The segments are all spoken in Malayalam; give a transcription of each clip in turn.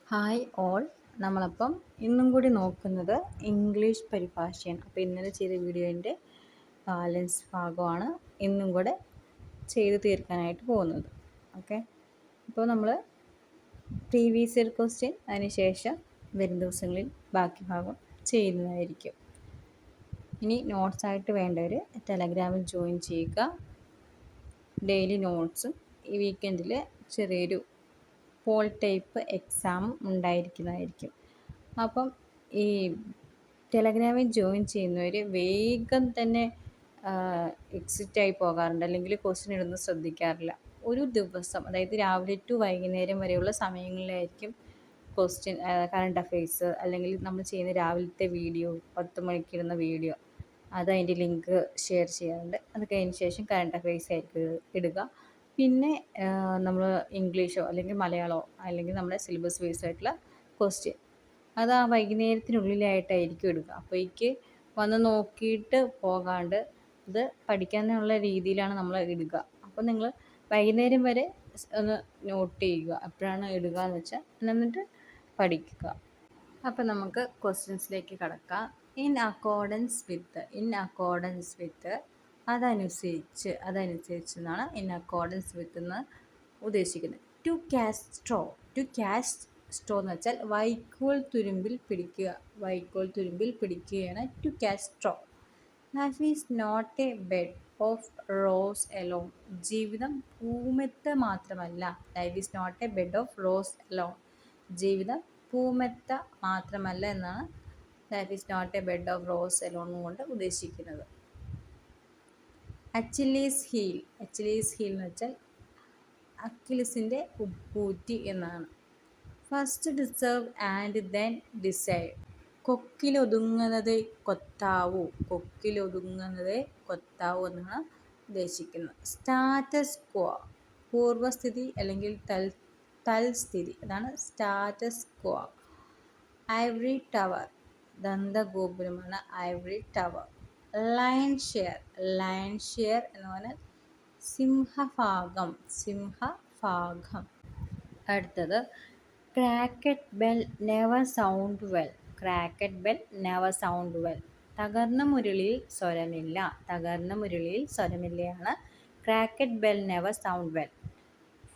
Hi all. നമ്മളപ്പം ഇന്നും കൂടി നോക്കുന്നത് ഇംഗ്ലീഷ് പരിഭാഷയാണ്. അപ്പോൾ ഇന്നലെ ചെയ്ത വീഡിയോൻ്റെ ബാലൻസ് ഭാഗമാണ് ഇന്നും കൂടെ ചെയ്ത് തീർക്കാനായിട്ട് പോകുന്നത്. ഓക്കെ, അപ്പോൾ നമ്മൾ പ്രീവിയസ് ഇയർ ക്വസ്റ്റ്യൻ അതിനുശേഷം വരും ദിവസങ്ങളിൽ ബാക്കി ഭാഗം ചെയ്യുന്നതായിരിക്കും. ഇനി നോട്ട്സായിട്ട് വേണ്ടവർ ടെലഗ്രാമിൽ ജോയിൻ ചെയ്യുക. ഡെയിലി നോട്ട്സും ഈ വീക്കെൻഡിൽ ചെറിയൊരു പോൾ ടൈപ്പ് എക്സാമും ഉണ്ടായിരിക്കുന്നതായിരിക്കും. അപ്പം ഈ ടെലഗ്രാമിൽ ജോയിൻ ചെയ്യുന്നവർ വേഗം തന്നെ എക്സിറ്റായി പോകാറുണ്ട്, അല്ലെങ്കിൽ ക്വസ്റ്റ്യൻ ഇടുന്നത് ശ്രദ്ധിക്കാറില്ല. ഒരു ദിവസം, അതായത് രാവിലെ ടു വൈകുന്നേരം വരെയുള്ള സമയങ്ങളിലായിരിക്കും ക്വസ്റ്റ്യൻ, കറണ്ട് അഫെയർസ്, അല്ലെങ്കിൽ നമ്മൾ ചെയ്യുന്ന രാവിലത്തെ വീഡിയോ, 10 മണിക്ക് ഇടുന്ന വീഡിയോ, അത് അതിൻ്റെ ലിങ്ക് ഷെയർ ചെയ്യാറുണ്ട്. അത് കഴിഞ്ഞ ശേഷം കറണ്ട് അഫെയർസ് ആയിരിക്കും ഇടുക. പിന്നെ നമ്മൾ ഇംഗ്ലീഷോ അല്ലെങ്കിൽ മലയാളമോ അല്ലെങ്കിൽ നമ്മുടെ സിലബസ് ബേസ് ആയിട്ടുള്ള ക്വസ്റ്റ്യൻ, അത് ആ വൈകുന്നേരത്തിനുള്ളിലായിട്ടായിരിക്കും ഇടുക. അപ്പോഴേക്ക് വന്ന് നോക്കിയിട്ട് പോകാണ്ട് ഇത് പഠിക്കാനുള്ള രീതിയിലാണ് നമ്മൾ ഇടുക. അപ്പോൾ നിങ്ങൾ വൈകുന്നേരം വരെ ഒന്ന് നോട്ട് ചെയ്യുക, എപ്പോഴാണ് ഇടുക എന്ന് വെച്ചാൽ, എന്നിട്ട് പഠിക്കുക. അപ്പോൾ നമുക്ക് ക്വസ്റ്റ്യൻസിലേക്ക് കടക്കാം. ഇൻ അക്കോർഡൻസ് വിത്ത് അതനുസരിച്ച് എന്നാണ് ഇൻ അക്കോർഡൻസ് വിത്ത് എന്ന് ഉദ്ദേശിക്കുന്നത്. ടു ക്യാച്ച് സ്ട്രോ എന്ന് വെച്ചാൽ വൈക്കോൽ തുരുമ്പിൽ പിടിക്കുകയാണ് to catch straw. Life is not a bed of rose alone. ജീവിതം പൂമെത്ത മാത്രമല്ല. Life is not a bed of rose alone. ജീവിതം പൂമെത്ത മാത്രമല്ല എന്നാണ് life is not a bed of rose alone കൊണ്ട് ഉദ്ദേശിക്കുന്നത്. അച്ചിലീസ് ഹീൽ എന്ന് വെച്ചാൽ അക്കിലിസിൻ്റെ ഉപ്പൂറ്റി എന്നാണ്. First deserve and then decide. കൊക്കിലൊതുങ്ങുന്നതേ കൊത്താവൂ എന്നാണ് ഉദ്ദേശിക്കുന്നത്. സ്റ്റാറ്റസ് ക്വോ, പൂർവസ്ഥിതി അല്ലെങ്കിൽ തൽസ്ഥിതി, അതാണ് സ്റ്റാറ്റസ് ക്വോ. ഐവറി ടവർ, ദന്തഗോപുരമാണ് ഐവറി ടവർ. ലയൺ ഷെയർ എന്ന് പറഞ്ഞാൽ സിംഹഭാഗം. അടുത്തത് cracked bell never sound well. തകർന്ന മുരളിയിൽ സ്വരമില്ലയാണ് cracked bell never sound well.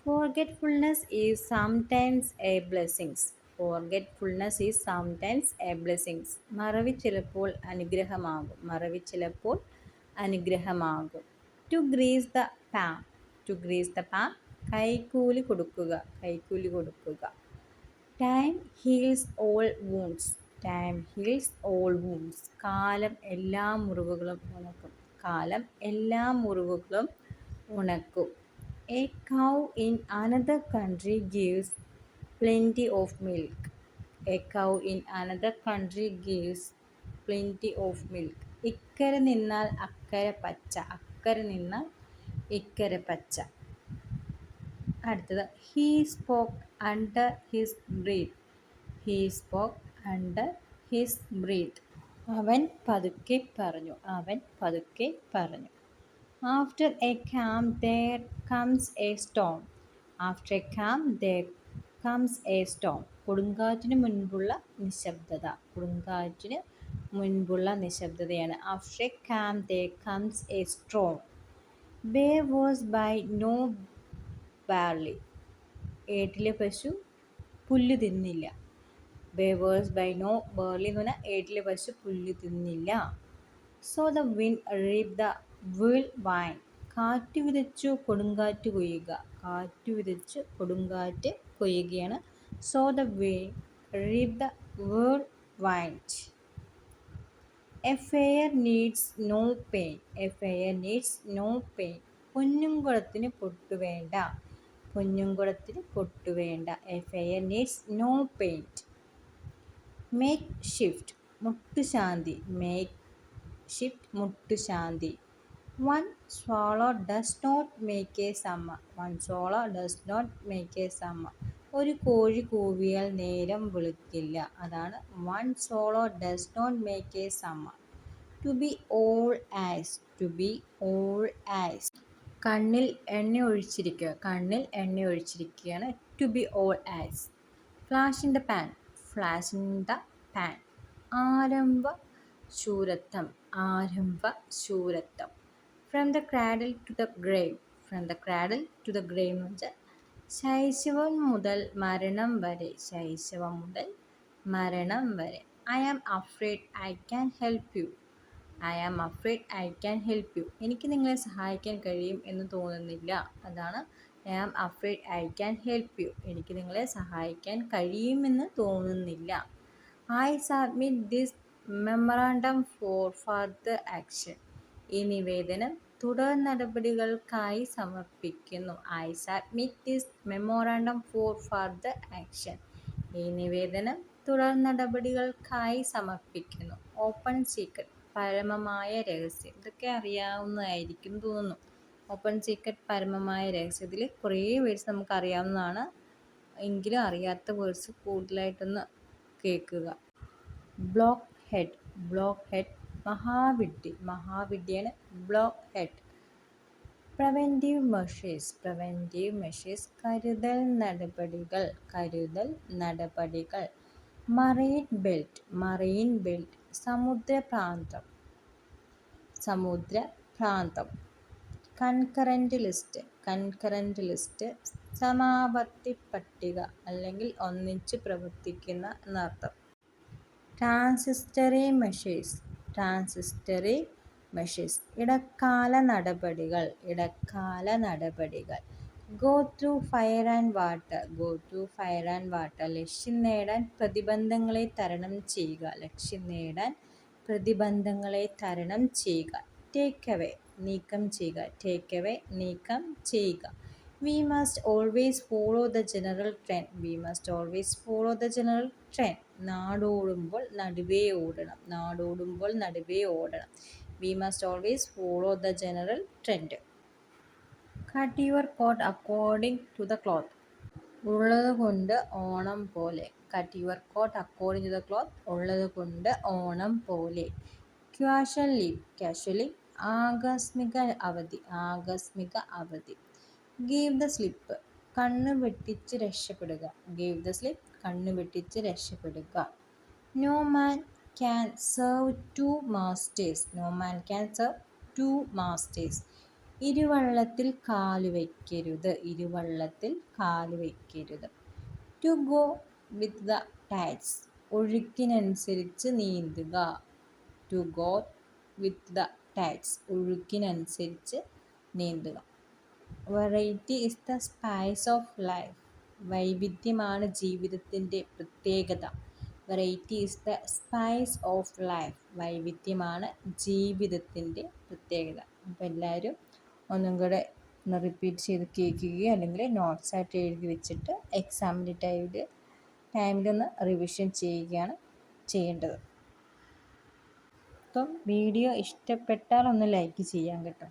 Forgetfulness is sometimes a blessings. മറവി ചിലപ്പോൾ അനുഗ്രഹമാകും. ടു ഗ്രീസ് ദ പാം, കൈക്കൂലി കൊടുക്കുക. Time heals all wounds. കാലം എല്ലാ മുറിവുകളും ഉണക്കും. A cow in another country gives plenty of milk. ഇക്കരെ നിന്നാൽ ഇക്കരെ പച്ച. അടുത്തത് he spoke under his breath. അവൻ പതുക്കെ പറഞ്ഞു. After a calm there comes a storm. കൊടുങ്കാറ്റിന് മുൻപുള്ള നിശബ്ദതയാണ്. After a calm there comes a storm. Bear was by no barley. ഏട്ടിലെ പശു പുല്ല് തിന്നില്ല. Bear was by no barley എന്ന് പറഞ്ഞാൽ ഏട്ടിലെ പശു പുല്ല് തിന്നില്ല. So the wind reaped the whirlwind. കാറ്റ് വിതച്ചു കൊടുങ്കാറ്റ് കൊയ്യുകയാണ്. So the wind reaped the whirlwind. A fair needs no pain. പൊന്നുംകുടത്തിന് പൊട്ടുവേണ്ട. A fair needs no paint. Make shift, മുട്ടുശാന്തി. One swallow does not make a summer. ഒരു കോഴി കൂവിയാൽ നേരം വെളുക്കില്ല. അതാണ് one swallow does not make a summer. To be all eyes. കണ്ണിൽ എണ്ണ ഒഴിച്ചിരിക്കുകയാണ്. To be all eyes. Flash in the pan, flash in the pan. ആരംഭ ശൂരത്വം, ആരംഭ ശൂരത്വം. From the cradle to the grave, from the cradle to the grave എന്ന് വെച്ചാൽ ശൈശവം മുതൽ മരണം വരെ, ശൈശവം മുതൽ മരണം വരെ. I am afraid I can help you, I am afraid I can help you. എനിക്ക് നിങ്ങളെ സഹായിക്കാൻ കഴിയും എന്ന് തോന്നുന്നില്ല. അതാണ് I am afraid I can help you. എനിക്ക് നിങ്ങളെ സഹായിക്കാൻ കഴിയുമെന്ന് തോന്നുന്നില്ല. I submit this memorandum for further action. ഈ നിവേദനം തുടർ നടപടികൾക്കായി സമർപ്പിക്കുന്നു. I submit this memorandum for further action. ഈ നിവേദനം തുടർ നടപടികൾക്കായി സമർപ്പിക്കുന്നു. ഓപ്പൺ സീക്രട്ട്, പരമമായ രഹസ്യം. ഇതൊക്കെ അറിയാവുന്നതായിരിക്കും തോന്നുന്നു. ഓപ്പൺ സീക്രട്ട്, പരമമായ രഹസ്യം. ഇതിൽ കുറേ വേർഡ്സ് നമുക്ക് അറിയാവുന്നതാണ്. എങ്കിലും അറിയാത്ത വേർഡ്സ് കൂടുതലായിട്ടൊന്ന് കേൾക്കുക. Block head, block head. മഹാവിഡ്ഢി, മഹാവിഡ്ഢിയാണ് block head. Preventive measures, preventive measures. കരുതൽ നടപടികൾ, കരുതൽ നടപടികൾ. Marine belt, marine belt. സമുദ്രപ്രാന്തം, സമുദ്രപ്രാന്തം. Concurrent list, concurrent list. സമാവർത്തി പട്ടിക അല്ലെങ്കിൽ ഒന്നിച്ച് പ്രവർത്തിക്കുന്ന എന്നർത്ഥം. Transitory measures, transitory measures. ഇടക്കാല നടപടികൾ, ഇടക്കാല നടപടികൾ. Go through fire and water, go through fire and water. ലക്ഷ്യം നേടാൻ പ്രതിബന്ധങ്ങളെ തരണം ചെയ്യുക, ലക്ഷ്യം നേടാൻ പ്രതിബന്ധങ്ങളെ തരണം ചെയ്യുക. ടേക്ക് അവേ, നീക്കം ചെയ്യുക, ടേക്ക് അവേ, നീക്കം ചെയ്യുക. We must always follow the general trend, we must always follow the general trend. നാടോടുമ്പോൾ നടുവേ ഓടണം, നാടോടുമ്പോൾ നടുവേ ഓടണം. We must always follow the general trend. Cut your coat according to the cloth. ഉള്ളത് കൊണ്ട് ഓണം പോലെ. Cut your coat according to the cloth. ഉള്ളത് കൊണ്ട് ഓണം പോലെ. Casual leave, casual leave. ആകസ്മിക അവധി, ആകസ്മിക അവധി. ഗീവ് ദ സ്ലിപ്പ്, കണ്ണ് വെട്ടിച്ച് രക്ഷപ്പെടുക. ഗീവ് ദ സ്ലിപ്പ്, കണ്ണ് വെട്ടിച്ച് രക്ഷപ്പെടുക. No man can serve two masters, no man can serve two masters. ഇരുവള്ളത്തിൽ കാലുവയ്ക്കരുത്, ഇരുവള്ളത്തിൽ കാലുവയ്ക്കരുത്. To go with the tides, ഒഴുക്കിനനുസരിച്ച് നീന്തുക. To go with the tides, ഒഴുക്കിനനുസരിച്ച് നീന്തുക. Variety is the spice of life, വൈവിധ്യമാണ് ജീവിതത്തിൻ്റെ പ്രത്യേകത. Variety is the spice of life, വൈവിധ്യമാണ് ജീവിതത്തിൻ്റെ പ്രത്യേകത. അപ്പോൾ എല്ലാവരും ഒന്നും കൂടെ ഒന്ന് റിപ്പീറ്റ് ചെയ്ത് കേൾക്കുകയോ അല്ലെങ്കിൽ നോട്ട്സായിട്ട് എഴുതി വെച്ചിട്ട് എക്സാമിൻ്റെ ടൈമിലൊന്ന് റിവിഷൻ ചെയ്യുകയാണ് ചെയ്യേണ്ടത്. അപ്പം വീഡിയോ ഇഷ്ടപ്പെട്ടാൽ ഒന്ന് ലൈക്ക് ചെയ്യാം കേട്ടോ.